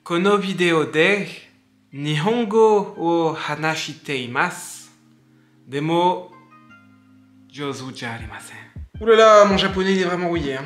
このビデオで日本語を話しています。でも、上手じゃありません。Ouh là là, mon japonais il est vraiment rouillé. Hein.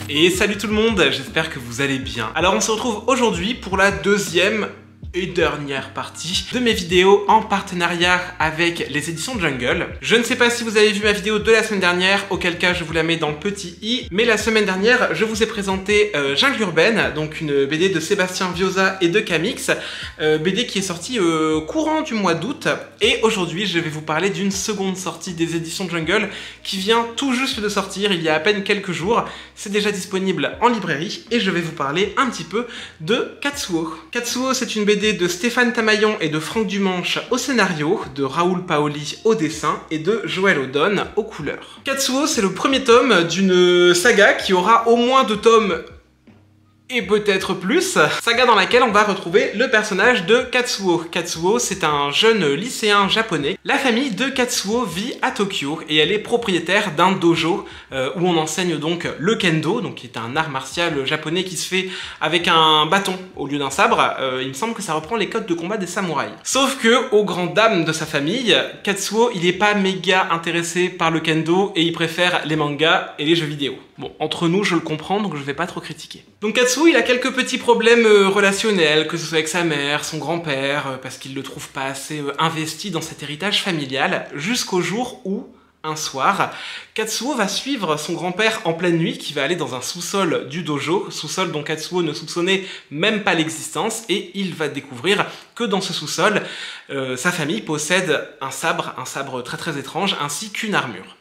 Et salut tout le monde, j'espère que vous allez bien. Alors on se retrouve aujourd'hui pour la deuxième et dernière partie de mes vidéos en partenariat avec les éditions Jungle. Je ne sais pas si vous avez vu ma vidéo de la semaine dernière, auquel cas je vous la mets dans le petit i, mais la semaine dernière je vous ai présenté Jungle Urbaine, donc une BD de Sébastien Vioza et de Camix, BD qui est sortie courant du mois d'août, et aujourd'hui je vais vous parler d'une seconde sortie des éditions Jungle qui vient tout juste de sortir il y a à peine quelques jours. C'est déjà disponible en librairie et je vais vous parler un petit peu de Katsuo. Katsuo, c'est une BD de Stéphane Tamaillon et de Franck Dumanche au scénario, de Raoul Paoli au dessin et de Joël Odon aux couleurs. Katsuo, c'est le premier tome d'une saga qui aura au moins 2 tomes et peut-être plus, saga dans laquelle on va retrouver le personnage de Katsuo. Katsuo, c'est un jeune lycéen japonais. La famille de Katsuo vit à Tokyo et elle est propriétaire d'un dojo où on enseigne donc le kendo, donc qui est un art martial japonais qui se fait avec un bâton au lieu d'un sabre. Il me semble que ça reprend les codes de combat des samouraïs. Sauf que, aux grandes dames de sa famille, Katsuo, il est pas méga intéressé par le kendo et il préfère les mangas et les jeux vidéo. Bon, entre nous, je le comprends, donc je vais pas trop critiquer. Donc Katsuo, il a quelques petits problèmes relationnels, que ce soit avec sa mère, son grand-père, parce qu'il le trouve pas assez investi dans cet héritage familial, jusqu'au jour où, un soir, Katsuo va suivre son grand-père en pleine nuit, qui va aller dans un sous-sol du dojo, sous-sol dont Katsuo ne soupçonnait même pas l'existence, et il va découvrir que dans ce sous-sol, sa famille possède un sabre très très étrange, ainsi qu'une armure.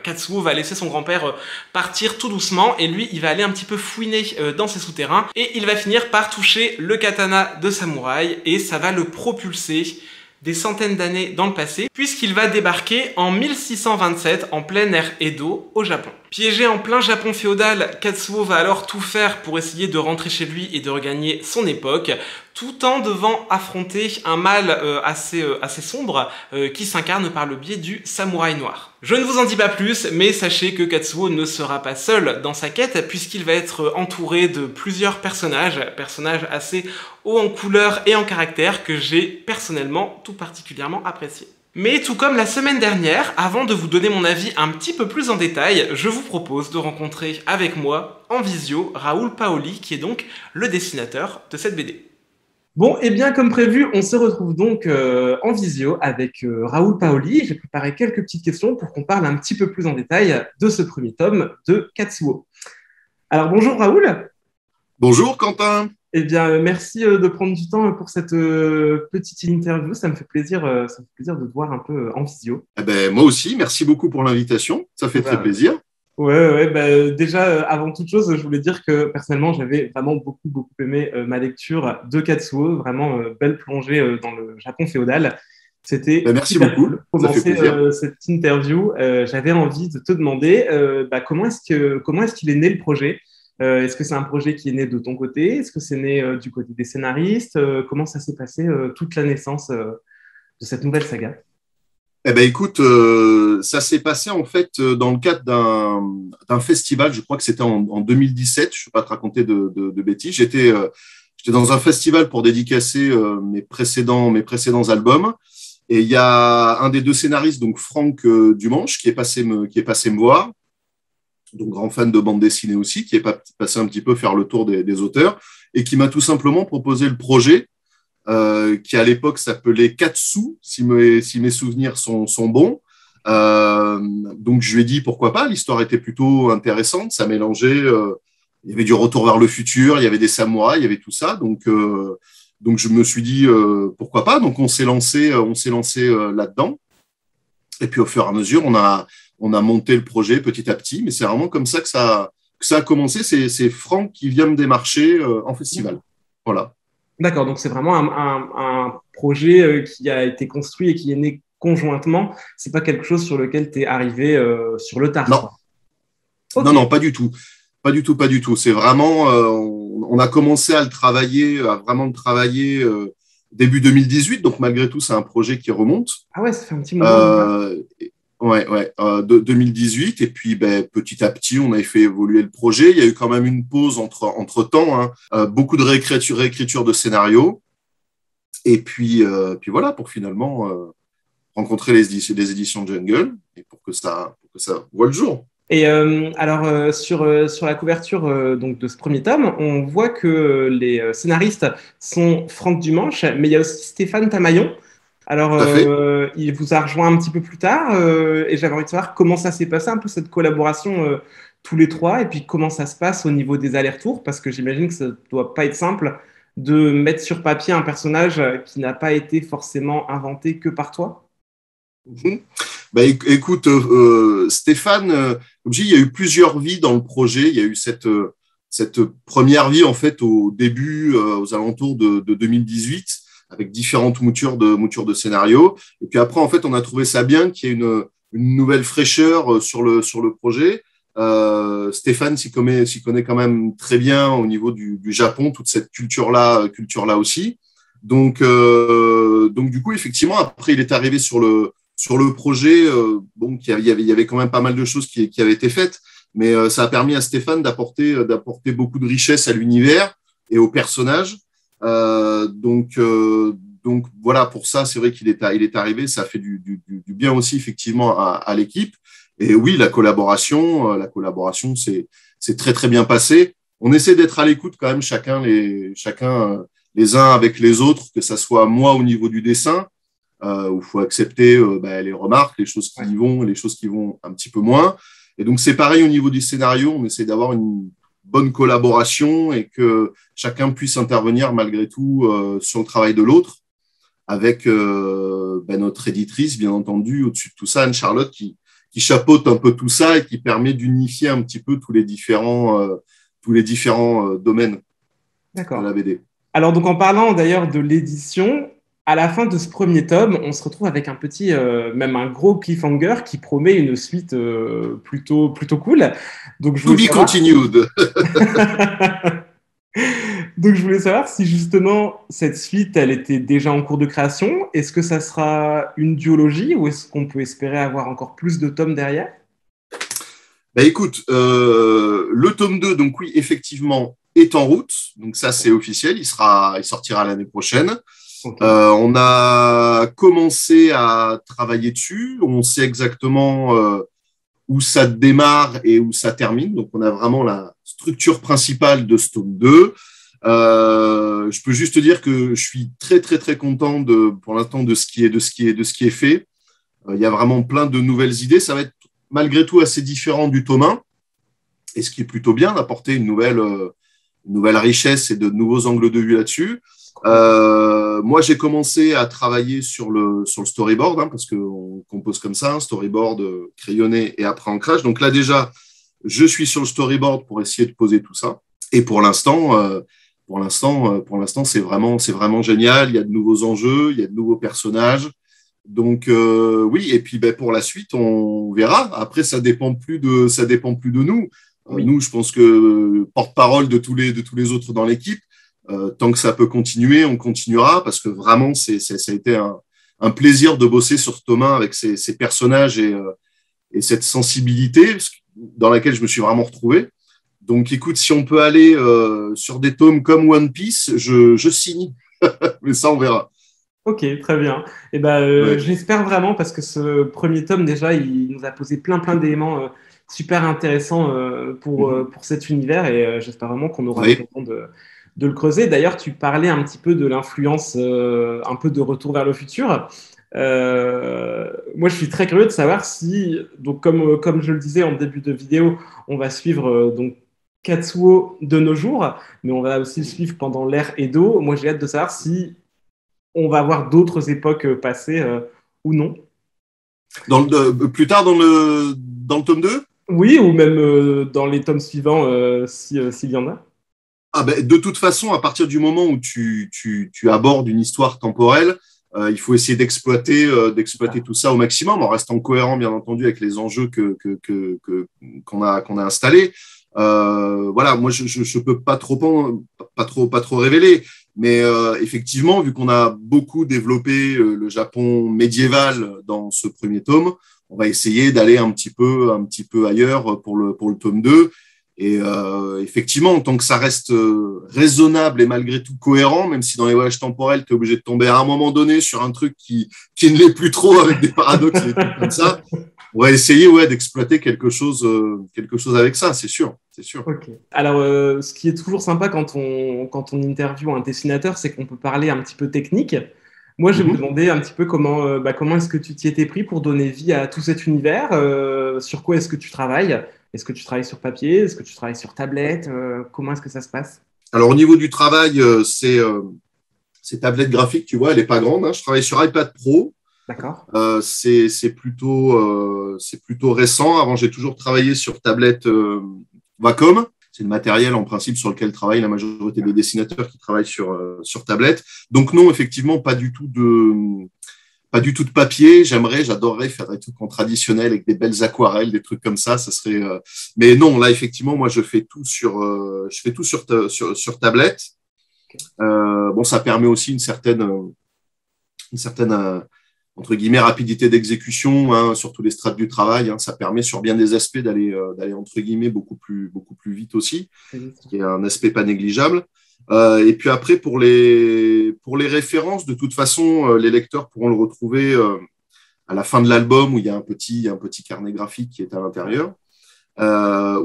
Katsuo va laisser son grand-père partir tout doucement et lui il va aller un petit peu fouiner dans ses souterrains et il va finir par toucher le katana de samouraï et ça va le propulser des centaines d'années dans le passé puisqu'il va débarquer en 1627 en pleine ère Edo au Japon. Piégé en plein Japon féodal, Katsuo va alors tout faire pour essayer de rentrer chez lui et de regagner son époque, tout en devant affronter un mal assez sombre qui s'incarne par le biais du samouraï noir. Je ne vous en dis pas plus, mais sachez que Katsuo ne sera pas seul dans sa quête puisqu'il va être entouré de plusieurs personnages assez hauts en couleur et en caractère que j'ai personnellement tout particulièrement apprécié. Mais tout comme la semaine dernière, avant de vous donner mon avis un petit peu plus en détail, je vous propose de rencontrer avec moi, en visio, Raoul Paoli, qui est donc le dessinateur de cette BD. Bon, et bien comme prévu, on se retrouve donc en visio avec Raoul Paoli. J'ai préparé quelques petites questions pour qu'on parle un petit peu plus en détail de ce premier tome de Katsuo. Alors bonjour Raoul. Bonjour Quentin. Eh bien, merci de prendre du temps pour cette petite interview. Ça me fait plaisir de te voir un peu en visio. Eh ben, moi aussi, merci beaucoup pour l'invitation. Ça fait très plaisir. Ouais, déjà, avant toute chose, je voulais dire que personnellement, j'avais vraiment beaucoup aimé ma lecture de Katsuo. Vraiment, belle plongée dans le Japon féodal. C'était merci beaucoup. Cool. Pour commencer cette interview, j'avais envie de te demander comment est-ce qu'il est né le projet? Est-ce que c'est un projet qui est né de ton côté? Est-ce que c'est né du côté des scénaristes? Comment ça s'est passé toute la naissance de cette nouvelle saga? Eh ben, écoute, ça s'est passé en fait dans le cadre d'un festival. Je crois que c'était en 2017. Je ne vais pas te raconter de bêtises. J'étais dans un festival pour dédicacer mes précédents albums. Et il y a un des 2 scénaristes, donc Franck Dumanche, qui est passé me voir. Donc grand fan de bande dessinée aussi, qui est passé un petit peu faire le tour des auteurs, et qui m'a tout simplement proposé le projet, qui à l'époque s'appelait Katsu, si mes souvenirs sont bons. Donc je lui ai dit pourquoi pas, l'histoire était plutôt intéressante, ça mélangeait, il y avait du retour vers le futur, il y avait des samouraïs, il y avait tout ça, donc je me suis dit pourquoi pas, donc on s'est lancé là-dedans, et puis au fur et à mesure on a monté le projet petit à petit, mais c'est vraiment comme ça que ça a commencé. C'est Franck qui vient me démarcher en festival. Voilà. D'accord, donc c'est vraiment un projet qui a été construit et qui est né conjointement. C'est pas quelque chose sur lequel tu es arrivé sur le tard. Non. Okay. Non, pas du tout. Pas du tout. C'est vraiment, on a commencé à vraiment le travailler début 2018. Donc malgré tout, c'est un projet qui remonte. Ah ouais, ça fait un petit moment. de 2018. Et puis, petit à petit, on avait fait évoluer le projet. Il y a eu quand même une pause entre-temps, hein. Beaucoup de réécriture de scénario. Et puis voilà, pour finalement rencontrer les éditions Jungle et pour que ça voit le jour. Et alors, sur la couverture donc de ce premier tome, on voit que les scénaristes sont Franck Dumanche, mais il y a aussi Stéphane Tamaillon. Alors, Tout à fait. il vous a rejoint un petit peu plus tard et j'avais envie de savoir comment ça s'est passé, un peu cette collaboration tous les trois, et puis comment ça se passe au niveau des allers-retours, parce que j'imagine que ça ne doit pas être simple de mettre sur papier un personnage qui n'a pas été forcément inventé que par toi. Mhm. Écoute, Stéphane, comme je dis, il y a eu plusieurs vies dans le projet. Il y a eu cette première vie, en fait, au début, aux alentours de 2018, avec différentes moutures de scénario. Et puis après, en fait, on a trouvé ça bien qu'il y ait une nouvelle fraîcheur sur le projet. Stéphane s'y connaît quand même très bien au niveau du Japon, toute cette culture-là aussi. Donc, du coup, effectivement, après, il est arrivé sur le projet, il y avait quand même pas mal de choses qui avaient été faites, mais ça a permis à Stéphane d'apporter beaucoup de richesse à l'univers et aux personnages. Donc voilà, pour ça, c'est vrai qu'il est arrivé, ça a fait du bien aussi effectivement à l'équipe. Et oui, la collaboration, c'est très très bien passé. On essaie d'être à l'écoute quand même, chacun les uns avec les autres, que ça soit moi au niveau du dessin, où il faut accepter les remarques, les choses qui y vont, les choses qui vont un petit peu moins. Et donc, c'est pareil au niveau du scénario, on essaie d'avoir une bonne collaboration et que chacun puisse intervenir malgré tout sur le travail de l'autre, avec notre éditrice, bien entendu, au-dessus de tout ça, Anne-Charlotte, qui chapeaute un peu tout ça et qui permet d'unifier un petit peu tous les différents domaines de la BD. Alors, donc, en parlant d'ailleurs de l'édition, à la fin de ce premier tome, on se retrouve avec un petit, même un gros cliffhanger qui promet une suite plutôt cool. Donc, je To voulais be savoir... continued. Donc, je voulais savoir si justement cette suite, elle était déjà en cours de création. Est-ce que ça sera une duologie ou est-ce qu'on peut espérer avoir encore plus de tomes derrière? Écoute, le tome 2, donc oui, effectivement, est en route. Donc ça, c'est officiel. Il sortira l'année prochaine. Okay. On a commencé à travailler dessus. On sait exactement où ça démarre et où ça termine. Donc, on a vraiment la structure principale de ce tome 2. Je peux juste te dire que je suis très, très, très content pour l'instant de ce qui est fait. Il y a vraiment plein de nouvelles idées. Ça va être malgré tout assez différent du tome 1. Et ce qui est plutôt bien, d'apporter une nouvelle richesse et de nouveaux angles de vue là-dessus. Moi, j'ai commencé à travailler sur le storyboard, hein, parce qu'on compose comme ça, un storyboard crayonné et après ancrage. Donc là, déjà, je suis sur le storyboard pour essayer de poser tout ça. Et pour l'instant, c'est vraiment génial. Il y a de nouveaux enjeux, il y a de nouveaux personnages. Donc oui, et puis pour la suite, on verra. Après, ça dépend plus de nous. Oui. Nous, je pense que porte-parole de tous les autres dans l'équipe. Tant que ça peut continuer, on continuera parce que vraiment, ça a été un plaisir de bosser sur ce tome 1 avec ces personnages et cette sensibilité dans laquelle je me suis vraiment retrouvé. Donc, écoute, si on peut aller sur des tomes comme One Piece, je signe. Mais ça, on verra. Ok, très bien. Et j'espère vraiment parce que ce premier tome, déjà, il nous a posé plein d'éléments super intéressants pour cet univers et j'espère vraiment qu'on aura l'occasion de le creuser. D'ailleurs, tu parlais un petit peu de l'influence, un peu de Retour vers le futur. Moi, je suis très curieux de savoir si, donc comme je le disais en début de vidéo, on va suivre donc Katsuo de nos jours, mais on va aussi le suivre pendant l'ère Edo. Moi, j'ai hâte de savoir si on va avoir d'autres époques passées ou non. Plus tard dans le tome 2 ? Oui, ou même dans les tomes suivants, s'il y en a. De toute façon, à partir du moment où tu abordes une histoire temporelle, il faut essayer d'exploiter tout ça au maximum, en restant cohérent, bien entendu, avec les enjeux qu'on a installés. Voilà, moi, je peux pas trop révéler, mais effectivement, vu qu'on a beaucoup développé le Japon médiéval dans ce premier tome, on va essayer d'aller un petit peu ailleurs pour le tome 2. Et effectivement, tant que ça reste raisonnable et malgré tout cohérent, même si dans les voyages temporels, tu es obligé de tomber à un moment donné sur un truc qui ne l'est plus trop avec des paradoxes et des trucs comme ça, on va essayer d'exploiter quelque chose avec ça, c'est sûr. Ok. Alors, ce qui est toujours sympa quand on interviewe un dessinateur, c'est qu'on peut parler un petit peu technique. Moi, je vais me demander un petit peu comment est-ce que tu t'y étais pris pour donner vie à tout cet univers, sur quoi est-ce que tu travailles? Est-ce que tu travailles sur papier? Est-ce que tu travailles sur tablette? Comment est-ce que ça se passe? Alors, au niveau du travail, c'est tablette graphique, tu vois, elle n'est pas grande, hein. Je travaille sur iPad Pro. D'accord. C'est plutôt récent. Avant, j'ai toujours travaillé sur tablette Wacom. C'est le matériel, en principe, sur lequel travaille la majorité des dessinateurs qui travaillent sur tablette. Donc, non, effectivement, pas du tout de papier. J'adorerais faire des trucs en traditionnel avec des belles aquarelles, des trucs comme ça. Ça serait. Mais non, là, effectivement, moi, je fais tout sur tablette. Bon, ça permet aussi une certaine entre guillemets rapidité d'exécution, hein, sur tous les strates du travail. Hein. Ça permet sur bien des aspects d'aller entre guillemets beaucoup plus vite aussi, qui est un aspect pas négligeable. Et puis après, pour les références, de toute façon, les lecteurs pourront le retrouver à la fin de l'album, où il y a un petit carnet graphique qui est à l'intérieur,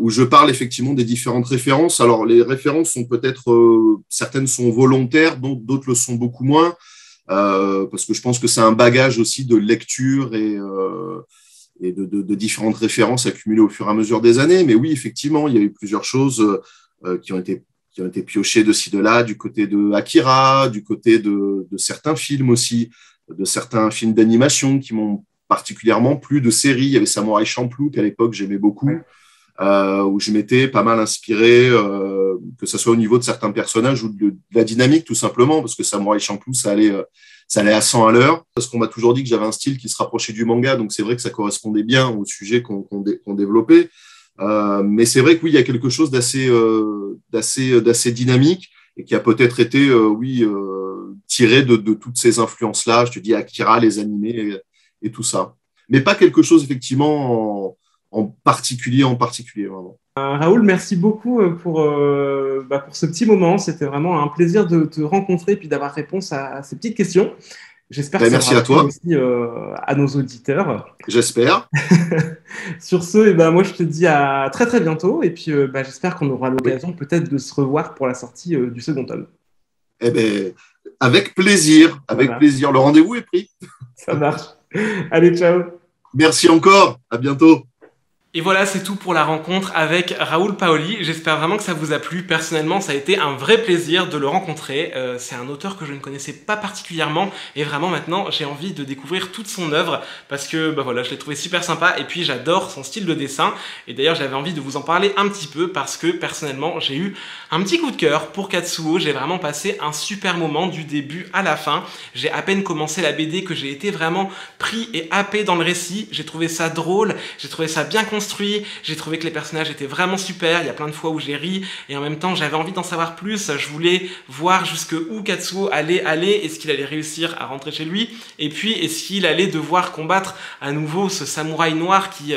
où je parle effectivement des différentes références. Alors, les références sont peut-être, certaines sont volontaires, d'autres le sont beaucoup moins, parce que je pense que c'est un bagage aussi de lecture et de différentes références accumulées au fur et à mesure des années. Mais oui, effectivement, il y a eu plusieurs choses qui ont été piochées de ci, de là, du côté de Akira, du côté de certains films aussi, de certains films d'animation qui m'ont particulièrement plu, de séries. Il y avait Samurai Champloo qu'à l'époque j'aimais beaucoup, où je m'étais pas mal inspiré, que ce soit au niveau de certains personnages ou de la dynamique tout simplement, parce que Samurai Champloo, ça allait à 100 à l'heure, parce qu'on m'a toujours dit que j'avais un style qui se rapprochait du manga, donc c'est vrai que ça correspondait bien au sujet qu'on développait. Mais c'est vrai que oui, il y a quelque chose d'assez dynamique et qui a peut-être été tiré de toutes ces influences-là. Je te dis Akira, les animés et tout ça. Mais pas quelque chose effectivement en particulier vraiment. Raoul, merci beaucoup pour ce petit moment. C'était vraiment un plaisir de te rencontrer et puis d'avoir réponse à ces petites questions. J'espère que ça merci à toi aussi à nos auditeurs. J'espère. Sur ce, moi je te dis à très très bientôt et puis j'espère qu'on aura l'occasion peut-être de se revoir pour la sortie du second tome. Eh ben, avec plaisir, plaisir. Le rendez-vous est pris. Ça marche. Allez, ciao. Merci encore. À bientôt. Et voilà, c'est tout pour la rencontre avec Raoul Paoli. J'espère vraiment que ça vous a plu. Personnellement, ça a été un vrai plaisir de le rencontrer. C'est un auteur que je ne connaissais pas particulièrement et vraiment maintenant, j'ai envie de découvrir toute son œuvre parce que je l'ai trouvé super sympa et puis j'adore son style de dessin. Et d'ailleurs, j'avais envie de vous en parler un petit peu parce que personnellement, j'ai eu un petit coup de cœur pour Katsuo. J'ai vraiment passé un super moment du début à la fin. J'ai à peine commencé la BD que j'ai été vraiment pris et happé dans le récit. J'ai trouvé ça drôle, j'ai trouvé ça bien construit. J'ai trouvé que les personnages étaient vraiment super, il y a plein de fois où j'ai ri et en même temps j'avais envie d'en savoir plus, je voulais voir jusqu'où Katsuo allait aller, est-ce qu'il allait réussir à rentrer chez lui et puis est-ce qu'il allait devoir combattre à nouveau ce samouraï noir qui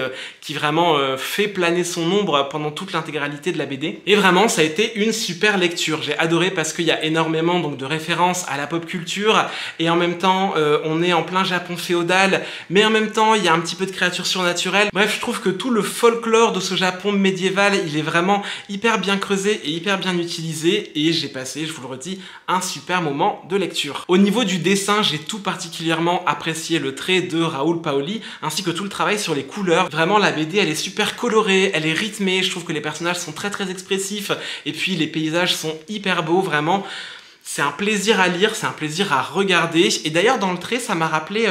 vraiment fait planer son ombre pendant toute l'intégralité de la BD. Et vraiment ça a été une super lecture, j'ai adoré parce qu'il y a énormément donc de références à la pop culture et en même temps on est en plein Japon féodal mais en même temps il y a un petit peu de créatures surnaturelles. Bref, je trouve que tout le folklore de ce Japon médiéval, il est vraiment hyper bien creusé et hyper bien utilisé et j'ai passé, je vous le redis, un super moment de lecture. Au niveau du dessin, j'ai tout particulièrement apprécié le trait de Raoul Paoli ainsi que tout le travail sur les couleurs. Vraiment, la BD, elle est super colorée, elle est rythmée, je trouve que les personnages sont très très expressifs et puis les paysages sont hyper beaux, vraiment. C'est un plaisir à lire, c'est un plaisir à regarder. Et d'ailleurs, dans le trait, ça m'a rappelé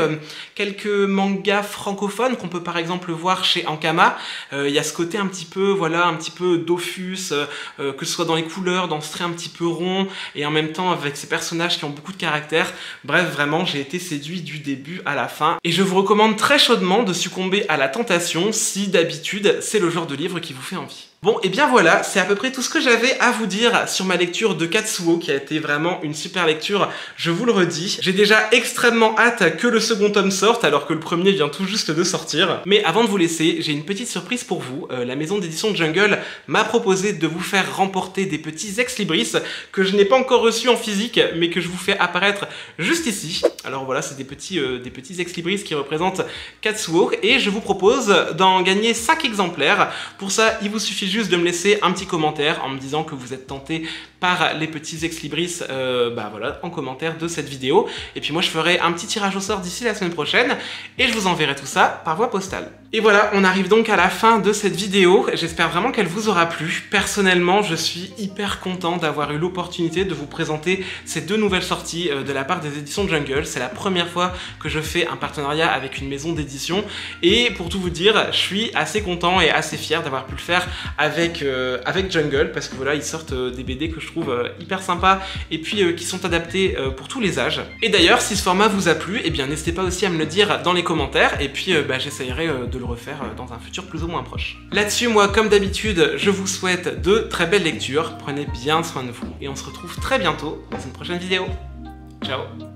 quelques mangas francophones qu'on peut par exemple voir chez Ankama. Il y a ce côté un petit peu Dofus, que ce soit dans les couleurs, dans ce trait un petit peu rond, et en même temps avec ces personnages qui ont beaucoup de caractère. Bref, vraiment, j'ai été séduit du début à la fin. Et je vous recommande très chaudement de succomber à la tentation si d'habitude, c'est le genre de livre qui vous fait envie. Bon, et bien voilà, c'est à peu près tout ce que j'avais à vous dire sur ma lecture de Katsuo, qui a été vraiment une super lecture, je vous le redis. J'ai déjà extrêmement hâte que le second tome sorte, alors que le premier vient tout juste de sortir. Mais avant de vous laisser, j'ai une petite surprise pour vous. La maison d'édition Jungle m'a proposé de vous faire remporter des petits ex-libris que je n'ai pas encore reçus en physique, mais que je vous fais apparaître juste ici. Alors voilà, c'est des petits ex-libris qui représentent Katsuo, et je vous propose d'en gagner 5 exemplaires. Pour ça, il vous suffit juste de me laisser un petit commentaire en me disant que vous êtes tenté par les petits ex-libris voilà, en commentaire de cette vidéo. Et puis moi, je ferai un petit tirage au sort d'ici la semaine prochaine et je vous enverrai tout ça par voie postale. Et voilà, on arrive donc à la fin de cette vidéo. J'espère vraiment qu'elle vous aura plu. Personnellement, je suis hyper content d'avoir eu l'opportunité de vous présenter ces 2 nouvelles sorties de la part des éditions Jungle. C'est la première fois que je fais un partenariat avec une maison d'édition. Et pour tout vous dire, je suis assez content et assez fier d'avoir pu le faire avec Jungle, parce que voilà, ils sortent des BD que je trouve hyper sympas et puis qui sont adaptés pour tous les âges. Et d'ailleurs, si ce format vous a plu, eh bien n'hésitez pas aussi à me le dire dans les commentaires et puis j'essayerai de le refaire dans un futur plus ou moins proche. Là-dessus, moi, comme d'habitude, je vous souhaite de très belles lectures, prenez bien soin de vous et on se retrouve très bientôt dans une prochaine vidéo. Ciao!